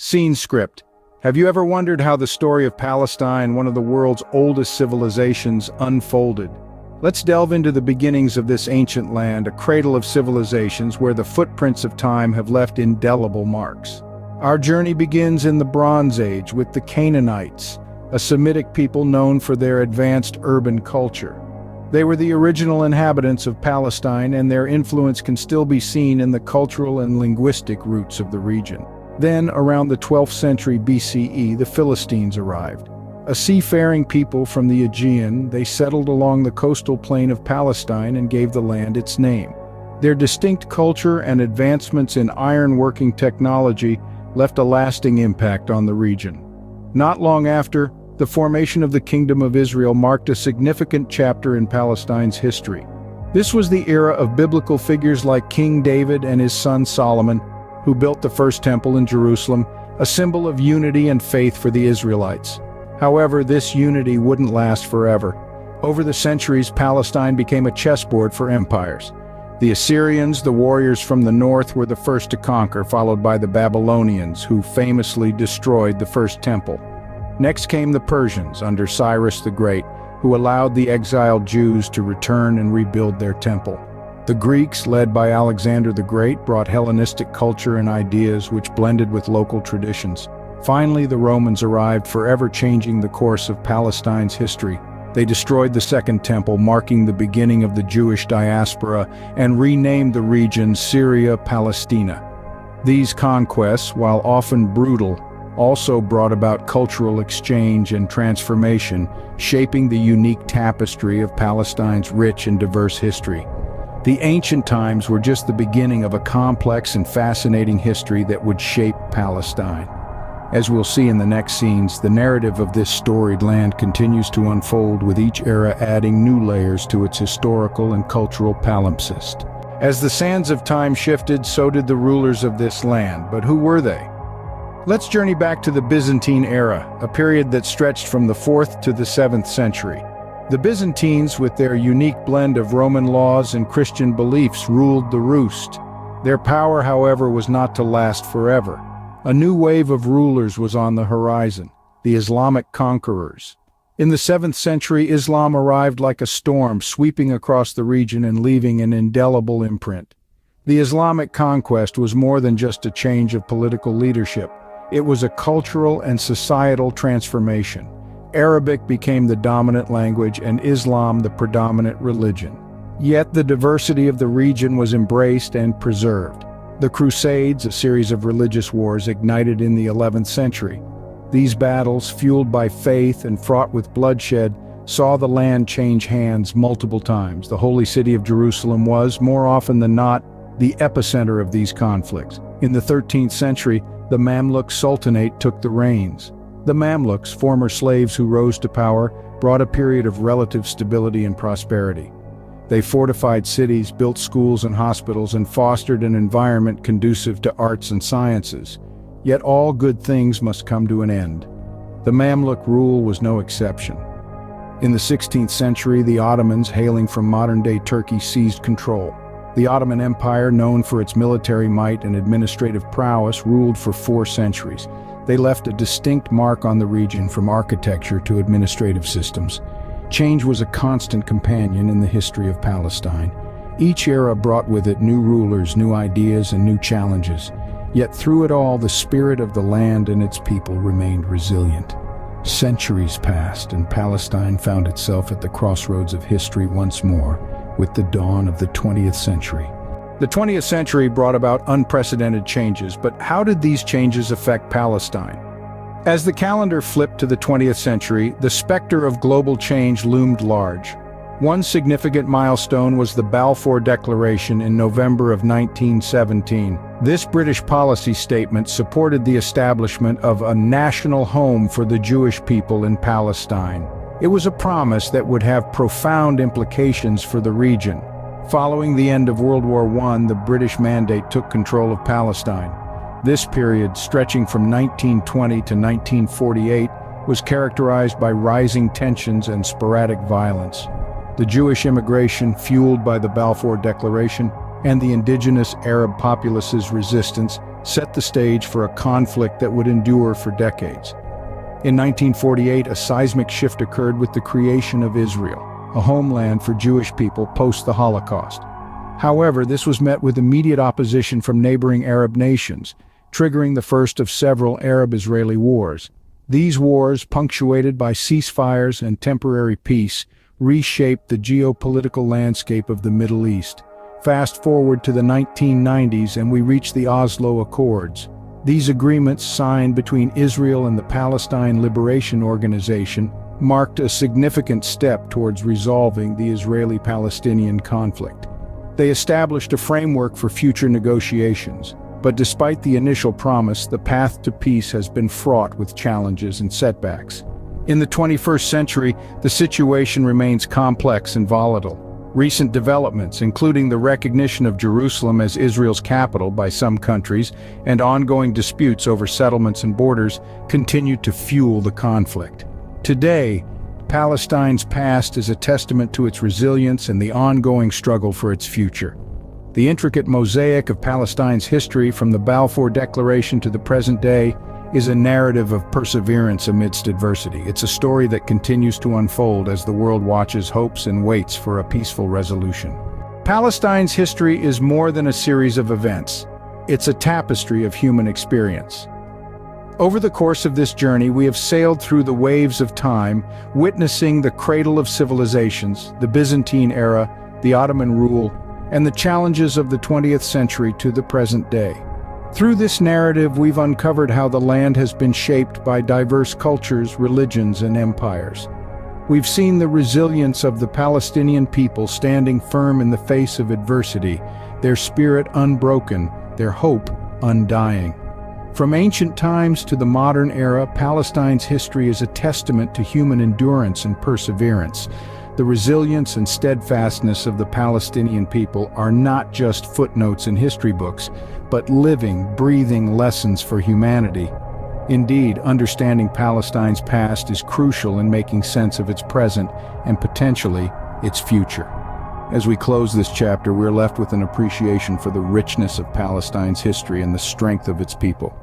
Scene script. Have you ever wondered how the story of Palestine, one of the world's oldest civilizations, unfolded? Let's delve into the beginnings of this ancient land, a cradle of civilizations where the footprints of time have left indelible marks. Our journey begins in the Bronze Age with the Canaanites, a Semitic people known for their advanced urban culture. They were the original inhabitants of Palestine, and their influence can still be seen in the cultural and linguistic roots of the region. Then, around the 12th century BCE, the Philistines arrived. A seafaring people from the Aegean, they settled along the coastal plain of Palestine and gave the land its name. Their distinct culture and advancements in iron-working technology left a lasting impact on the region. Not long after, the formation of the Kingdom of Israel marked a significant chapter in Palestine's history. This was the era of biblical figures like King David and his son Solomon, who built the first temple in Jerusalem, a symbol of unity and faith for the Israelites. However, this unity wouldn't last forever. Over the centuries, Palestine became a chessboard for empires. The Assyrians, the warriors from the north, were the first to conquer, followed by the Babylonians, who famously destroyed the first temple. Next came the Persians under Cyrus the Great, who allowed the exiled Jews to return and rebuild their temple. The Greeks, led by Alexander the Great, brought Hellenistic culture and ideas which blended with local traditions. Finally, the Romans arrived, forever changing the course of Palestine's history. They destroyed the Second Temple, marking the beginning of the Jewish diaspora, and renamed the region Syria Palestina. These conquests, while often brutal, also brought about cultural exchange and transformation, shaping the unique tapestry of Palestine's rich and diverse history. The ancient times were just the beginning of a complex and fascinating history that would shape Palestine. As we'll see in the next scenes, the narrative of this storied land continues to unfold, with each era adding new layers to its historical and cultural palimpsest. As the sands of time shifted, so did the rulers of this land. But who were they? Let's journey back to the Byzantine era, a period that stretched from the 4th to the 7th century. The Byzantines, with their unique blend of Roman laws and Christian beliefs, ruled the roost. Their power, however, was not to last forever. A new wave of rulers was on the horizon, the Islamic conquerors. In the 7th century, Islam arrived like a storm, sweeping across the region and leaving an indelible imprint. The Islamic conquest was more than just a change of political leadership. It was a cultural and societal transformation. Arabic became the dominant language and Islam the predominant religion. Yet the diversity of the region was embraced and preserved. The Crusades, a series of religious wars, ignited in the 11th century. These battles, fueled by faith and fraught with bloodshed, saw the land change hands multiple times. The holy city of Jerusalem was, more often than not, the epicenter of these conflicts. In the 13th century, the Mamluk Sultanate took the reins. The Mamluks, former slaves who rose to power, brought a period of relative stability and prosperity. They fortified cities, built schools and hospitals, and fostered an environment conducive to arts and sciences. Yet all good things must come to an end. The Mamluk rule was no exception. In the 16th century, the Ottomans, hailing from modern-day Turkey, seized control. The Ottoman Empire, known for its military might and administrative prowess, ruled for 4 centuries. They left a distinct mark on the region, from architecture to administrative systems. Change was a constant companion in the history of Palestine. Each era brought with it new rulers, new ideas, and new challenges. Yet through it all, the spirit of the land and its people remained resilient. Centuries passed, and Palestine found itself at the crossroads of history once more, with the dawn of the 20th century. The 20th century brought about unprecedented changes, but how did these changes affect Palestine? As the calendar flipped to the 20th century, the specter of global change loomed large. One significant milestone was the Balfour Declaration in November of 1917. This British policy statement supported the establishment of a national home for the Jewish people in Palestine. It was a promise that would have profound implications for the region. Following the end of World War I, the British Mandate took control of Palestine. This period, stretching from 1920 to 1948, was characterized by rising tensions and sporadic violence. The Jewish immigration, fueled by the Balfour Declaration, and the indigenous Arab populace's resistance set the stage for a conflict that would endure for decades. In 1948, a seismic shift occurred with the creation of Israel, a homeland for Jewish people post the Holocaust. However, this was met with immediate opposition from neighboring Arab nations, triggering the first of several Arab-Israeli wars. These wars, punctuated by ceasefires and temporary peace, reshaped the geopolitical landscape of the Middle East. Fast forward to the 1990s and we reach the Oslo Accords. These agreements, signed between Israel and the Palestine Liberation Organization, marked a significant step towards resolving the Israeli-Palestinian conflict. They established a framework for future negotiations, but despite the initial promise, the path to peace has been fraught with challenges and setbacks. In the 21st century, the situation remains complex and volatile. Recent developments, including the recognition of Jerusalem as Israel's capital by some countries and ongoing disputes over settlements and borders, continue to fuel the conflict. Today, Palestine's past is a testament to its resilience and the ongoing struggle for its future. The intricate mosaic of Palestine's history from the Balfour Declaration to the present day is a narrative of perseverance amidst adversity. It's a story that continues to unfold as the world watches, hopes, and waits for a peaceful resolution. Palestine's history is more than a series of events. It's a tapestry of human experience. Over the course of this journey, we have sailed through the waves of time, witnessing the cradle of civilizations, the Byzantine era, the Ottoman rule, and the challenges of the 20th century to the present day. Through this narrative, we've uncovered how the land has been shaped by diverse cultures, religions, and empires. We've seen the resilience of the Palestinian people standing firm in the face of adversity, their spirit unbroken, their hope undying. From ancient times to the modern era, Palestine's history is a testament to human endurance and perseverance. The resilience and steadfastness of the Palestinian people are not just footnotes in history books, but living, breathing lessons for humanity. Indeed, understanding Palestine's past is crucial in making sense of its present and potentially its future. As we close this chapter, we're left with an appreciation for the richness of Palestine's history and the strength of its people.